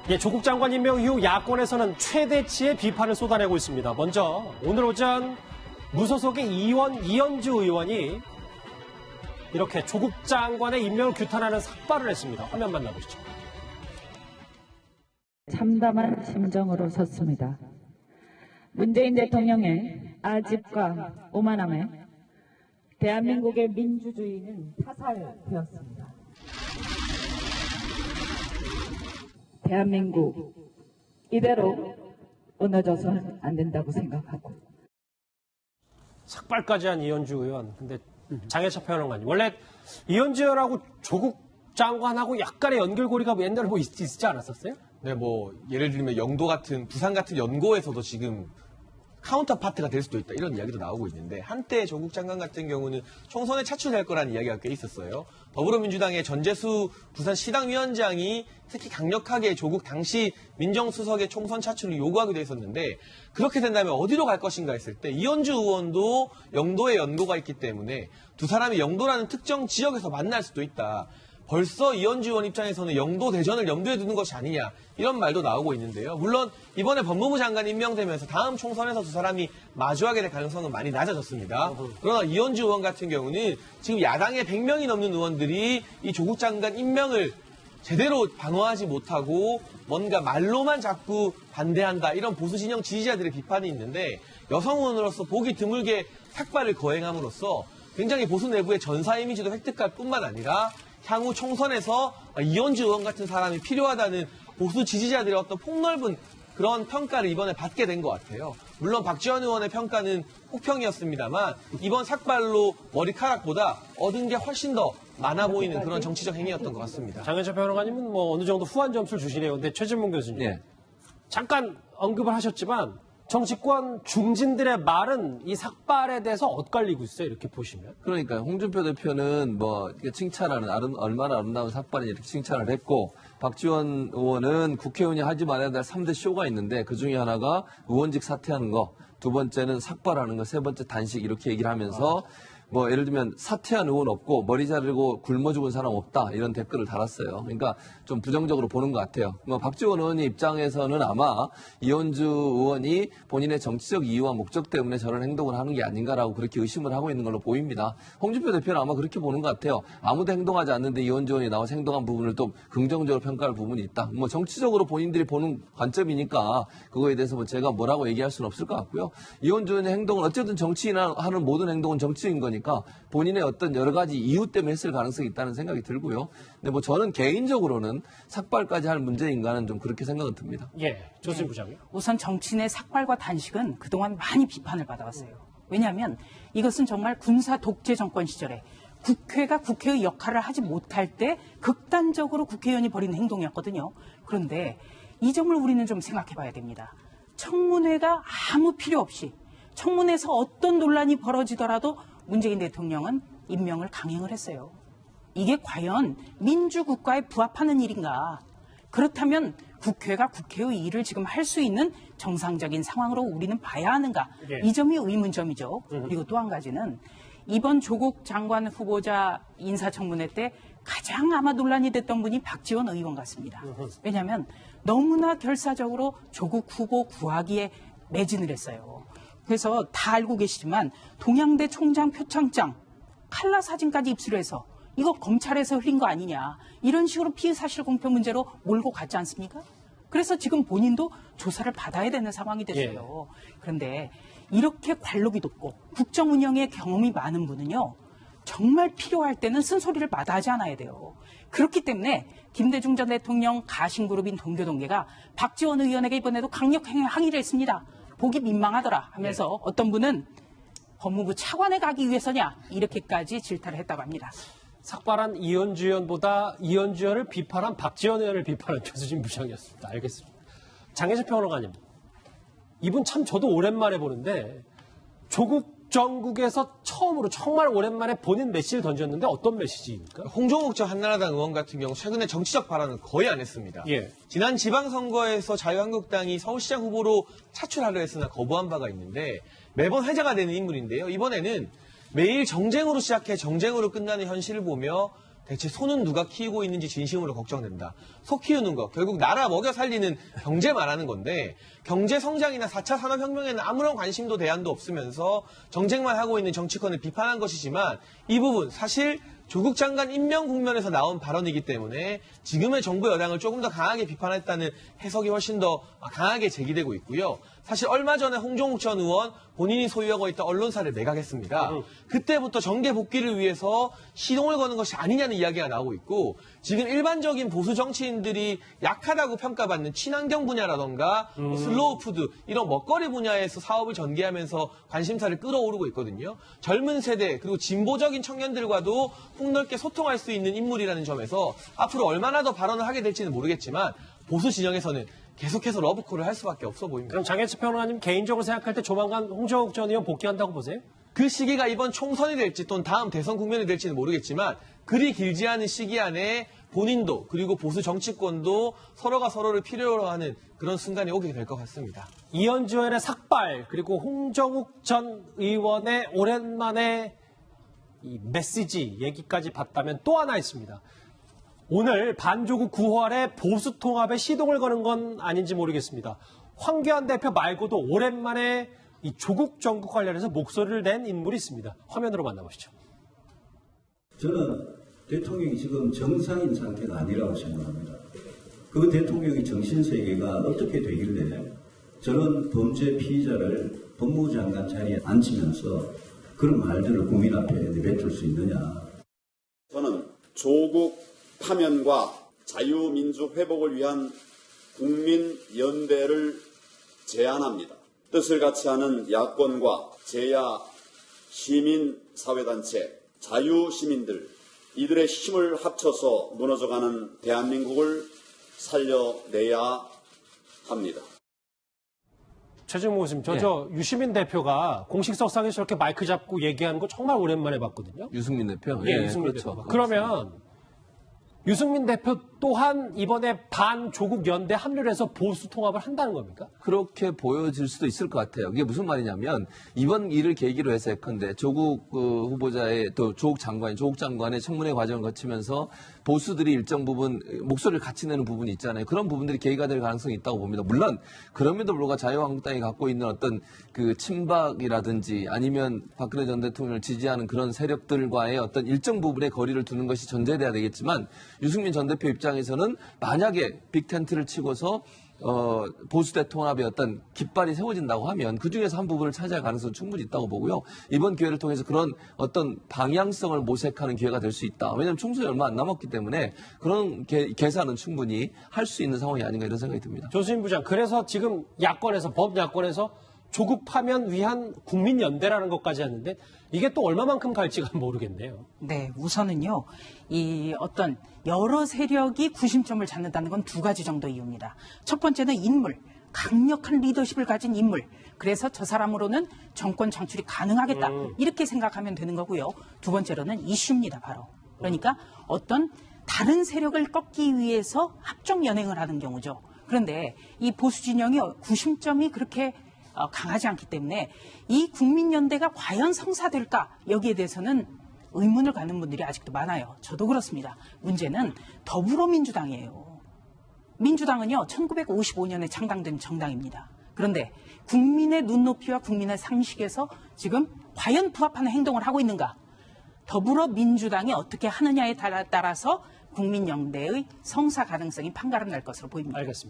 예, 조국 장관 임명 이후 야권에서는 최대치의 비판을 쏟아내고 있습니다. 먼저 오늘 오전 무소속의 이현주 의원이 이렇게 조국 장관의 임명을 규탄하는 삭발을 했습니다. 화면 만나보시죠. 참담한 심정으로 섰습니다. 문재인 대통령의 아집과 오만함에 대한민국의 민주주의는 타살되었습니다. 대한민국 이대로 무너져서는 안 된다고 생각하고. 삭발까지 한 이현주 의원. 근데 장혜철 평론가님, 원래 이현주 의원하고 조국 장관하고 약간의 연결고리가 옛날에 있지 않았었어요? 네, 예를 들면 영도 같은, 부산 같은 연고에서도 지금 카운터 파트가 될 수도 있다, 이런 이야기도 나오고 있는데, 한때 조국 장관 같은 경우는 총선에 차출될 거라는 이야기가 꽤 있었어요. 더불어민주당의 전재수 부산시당 위원장이 특히 강력하게 조국 당시 민정수석의 총선 차출을 요구하기도 했었는데, 그렇게 된다면 어디로 갈 것인가 했을 때 이현주 의원도 영도에 연고가 있기 때문에 두 사람이 영도라는 특정 지역에서 만날 수도 있다. 벌써 이현주 의원 입장에서는 영도 대전을 염두에 두는 것이 아니냐, 이런 말도 나오고 있는데요. 물론 이번에 법무부 장관 임명되면서 다음 총선에서 두 사람이 마주하게 될 가능성은 많이 낮아졌습니다. 그러나 이현주 의원 같은 경우는 지금 야당의 100명이 넘는 의원들이 이 조국 장관 임명을 제대로 방어하지 못하고 뭔가 말로만 자꾸 반대한다, 이런 보수 진영 지지자들의 비판이 있는데, 여성 의원으로서 보기 드물게 삭발을 거행함으로써 굉장히 보수 내부의 전사 이미지도 획득할 뿐만 아니라 향후 총선에서 이현주 의원 같은 사람이 필요하다는 보수 지지자들의 어떤 폭넓은 그런 평가를 이번에 받게 된 것 같아요. 물론 박지원 의원의 평가는 혹평이었습니다만 이번 삭발로 머리카락보다 얻은 게 훨씬 더 많아 보이는 그런 정치적 행위였던 것 같습니다. 장혜철 평론가님은 어느 정도 후한 점수를 주시네요. 근데 최진봉 교수님, 네. 잠깐 언급을 하셨지만 정치권 중진들의 말은 이 삭발에 대해서 엇갈리고 있어요. 이렇게 보시면. 그러니까 홍준표 대표는 칭찬하는 얼마나 아름다운 삭발이 이렇게 칭찬을 했고, 박지원 의원은 국회의원이 하지 말아야 될 3대 쇼가 있는데 그 중에 하나가 의원직 사퇴하는 거, 두 번째는 삭발하는 거, 세 번째 단식, 이렇게 얘기를 하면서 예를 들면 사퇴한 의원 없고 머리 자르고 굶어 죽은 사람 없다, 이런 댓글을 달았어요. 그러니까 좀 부정적으로 보는 것 같아요. 박지원 의원의 입장에서는 아마 이현주 의원이 본인의 정치적 이유와 목적 때문에 저런 행동을 하는 게 아닌가라고 그렇게 의심을 하고 있는 걸로 보입니다. 홍준표 대표는 아마 그렇게 보는 것 같아요. 아무도 행동하지 않는데 이현주 의원이 나와서 행동한 부분을 또 긍정적으로 평가할 부분이 있다. 정치적으로 본인들이 보는 관점이니까 그거에 대해서 제가 뭐라고 얘기할 수는 없을 것 같고요. 이현주 의원의 행동은 어쨌든 정치인이 하는 모든 행동은 정치인 거니까 본인의 어떤 여러 가지 이유 때문에 했을 가능성이 있다는 생각이 들고요. 근데 저는 개인적으로는 삭발까지 할 문제인가는 좀 그렇게 생각은 듭니다. 예, 조진 부장님. 우선 정치인의 삭발과 단식은 그동안 많이 비판을 받아왔어요. 왜냐하면 이것은 정말 군사 독재 정권 시절에 국회가 국회의 역할을 하지 못할 때 극단적으로 국회의원이 벌이는 행동이었거든요. 그런데 이 점을 우리는 좀 생각해 봐야 됩니다. 청문회가 아무 필요 없이 청문회에서 어떤 논란이 벌어지더라도 문재인 대통령은 임명을 강행을 했어요. 이게 과연 민주국가에 부합하는 일인가? 그렇다면 국회가 국회의 일을 지금 할 수 있는 정상적인 상황으로 우리는 봐야 하는가? 예. 이 점이 의문점이죠. 그리고 또 한 가지는 이번 조국 장관 후보자 인사청문회 때 가장 아마 논란이 됐던 분이 박지원 의원 같습니다. 왜냐하면 너무나 결사적으로 조국 후보 구하기에 매진을 했어요. 그래서 다 알고 계시지만 동양대 총장 표창장 칼라 사진까지 입수를 해서 이거 검찰에서 흘린 거 아니냐, 이런 식으로 피의사실 공표 문제로 몰고 갔지 않습니까? 그래서 지금 본인도 조사를 받아야 되는 상황이 됐어요. 그런데 이렇게 관록이 높고 국정 운영에 경험이 많은 분은요, 정말 필요할 때는 쓴소리를 마다하지 않아야 돼요. 그렇기 때문에 김대중 전 대통령 가신그룹인 동교동계가 박지원 의원에게 이번에도 강력 항의를 했습니다. 보기 민망하더라 하면서 어떤 분은 법무부 차관에 가기 위해서냐, 이렇게까지 질타를 했다고 합니다. 삭발한 이현주 의원보다 이현주 의원을 비판한 박지원 의원을 비판한 조수진 부장이었습니다. 알겠습니다. 장혜철 평론가님, 이분 참 저도 오랜만에 보는데 조국 정국에서 처음으로 정말 오랜만에 본인 메시지를 던졌는데 어떤 메시지입니까? 홍종욱 전 한나라당 의원 같은 경우 최근에 정치적 발언을 거의 안 했습니다. 예. 지난 지방선거에서 자유한국당이 서울시장 후보로 차출하려 했으나 거부한 바가 있는데 매번 회자가 되는 인물인데요. 이번에는 매일 정쟁으로 시작해 정쟁으로 끝나는 현실을 보며 대체 소는 누가 키우고 있는지 진심으로 걱정된다. 소 키우는 거, 결국 나라 먹여 살리는 경제 말하는 건데 경제 성장이나 4차 산업혁명에는 아무런 관심도 대안도 없으면서 정책만 하고 있는 정치권을 비판한 것이지만 이 부분 사실 조국 장관 임명 국면에서 나온 발언이기 때문에 지금의 정부 여당을 조금 더 강하게 비판했다는 해석이 훨씬 더 강하게 제기되고 있고요. 사실 얼마 전에 홍종욱 전 의원 본인이 소유하고 있던 언론사를 매각했습니다. 그때부터 정계 복귀를 위해서 시동을 거는 것이 아니냐는 이야기가 나오고 있고 지금 일반적인 보수 정치인들이 약하다고 평가받는 친환경 분야라던가 슬로우 푸드 이런 먹거리 분야에서 사업을 전개하면서 관심사를 끌어오르고 있거든요. 젊은 세대 그리고 진보적인 청년들과도 폭넓게 소통할 수 있는 인물이라는 점에서 앞으로 얼마나 더 발언을 하게 될지는 모르겠지만 보수 진영에서는 계속해서 러브콜을 할 수밖에 없어 보입니다. 그럼 장혜철 평론가님 개인적으로 생각할 때 조만간 홍정욱 전 의원 복귀한다고 보세요? 그 시기가 이번 총선이 될지 또는 다음 대선 국면이 될지는 모르겠지만 그리 길지 않은 시기 안에 본인도 그리고 보수 정치권도 서로가 서로를 필요로 하는 그런 순간이 오게 될 것 같습니다. 이현주 의원의 삭발 그리고 홍정욱 전 의원의 오랜만에 이 메시지 얘기까지 봤다면 또 하나 있습니다. 오늘 반조국 9월에 보수 통합에 시동을 거는 건 아닌지 모르겠습니다. 황교안 대표 말고도 오랜만에 이 조국 정국 관련해서 목소리를 낸 인물이 있습니다. 화면으로 만나보시죠. 저는 대통령이 지금 정상인 상태가 아니라고 생각합니다. 그 대통령의 정신세계가 어떻게 되길래 저런 범죄 피의자를 법무부 장관 자리에 앉히면서 그런 말들을 국민 앞에 내뱉을 수 있느냐. 저는 조국 파면과 자유민주 회복을 위한 국민연대를 제안합니다. 뜻을 같이 하는 야권과 제야 시민사회단체, 자유시민들 이들의 힘을 합쳐서 무너져가는 대한민국을 살려내야 합니다. 최진모 교수님, 저 유시민 대표가 공식석상에서 저렇게 마이크 잡고 얘기하는 거 정말 오랜만에 봤거든요. 유승민 대표? 예, 유승민 그렇죠. 대표. 그러면 유승민 대표 또한 이번에 반조국 연대 합류를 해서 보수 통합을 한다는 겁니까? 그렇게 보여질 수도 있을 것 같아요. 그게 무슨 말이냐면 이번 일을 계기로 해서 예컨대 조국 후보자의 또 조국 장관의 청문회 과정을 거치면서 보수들이 일정 부분 목소리를 같이 내는 부분이 있잖아요. 그런 부분들이 계기가 될 가능성이 있다고 봅니다. 물론 그럼에도 불구하고 자유한국당이 갖고 있는 어떤 그 친박이라든지 아니면 박근혜 전 대통령을 지지하는 그런 세력들과의 어떤 일정 부분의 거리를 두는 것이 전제돼야 되겠지만 유승민 전 대표 입장에서는 만약에 빅텐트를 치고서 보수 대통합의 어떤 깃발이 세워진다고 하면 그중에서 한 부분을 차지할 가능성은 충분히 있다고 보고요. 이번 기회를 통해서 그런 어떤 방향성을 모색하는 기회가 될 수 있다. 왜냐하면 총선이 얼마 안 남았기 때문에 그런 계산은 충분히 할 수 있는 상황이 아닌가 이런 생각이 듭니다. 조수진 부장, 그래서 지금 야권에서, 법야권에서 조국 파면 위한 국민연대라는 것까지 했는데 이게 또 얼마만큼 갈지가 모르겠네요. 네, 우선은요, 이 어떤 여러 세력이 구심점을 잡는다는 건 두 가지 정도 이유입니다. 첫 번째는 인물, 강력한 리더십을 가진 인물. 그래서 저 사람으로는 정권 창출이 가능하겠다. 이렇게 생각하면 되는 거고요. 두 번째로는 이슈입니다, 바로. 그러니까 어떤 다른 세력을 꺾기 위해서 합종 연행을 하는 경우죠. 그런데 이 보수 진영이 구심점이 그렇게 강하지 않기 때문에 이 국민연대가 과연 성사될까 여기에 대해서는 의문을 갖는 분들이 아직도 많아요. 저도 그렇습니다. 문제는 더불어민주당이에요. 민주당은요 1955년에 창당된 정당입니다. 그런데 국민의 눈높이와 국민의 상식에서 지금 과연 부합하는 행동을 하고 있는가? 더불어민주당이 어떻게 하느냐에 따라서 국민연대의 성사 가능성이 판가름 날 것으로 보입니다. 알겠습니다.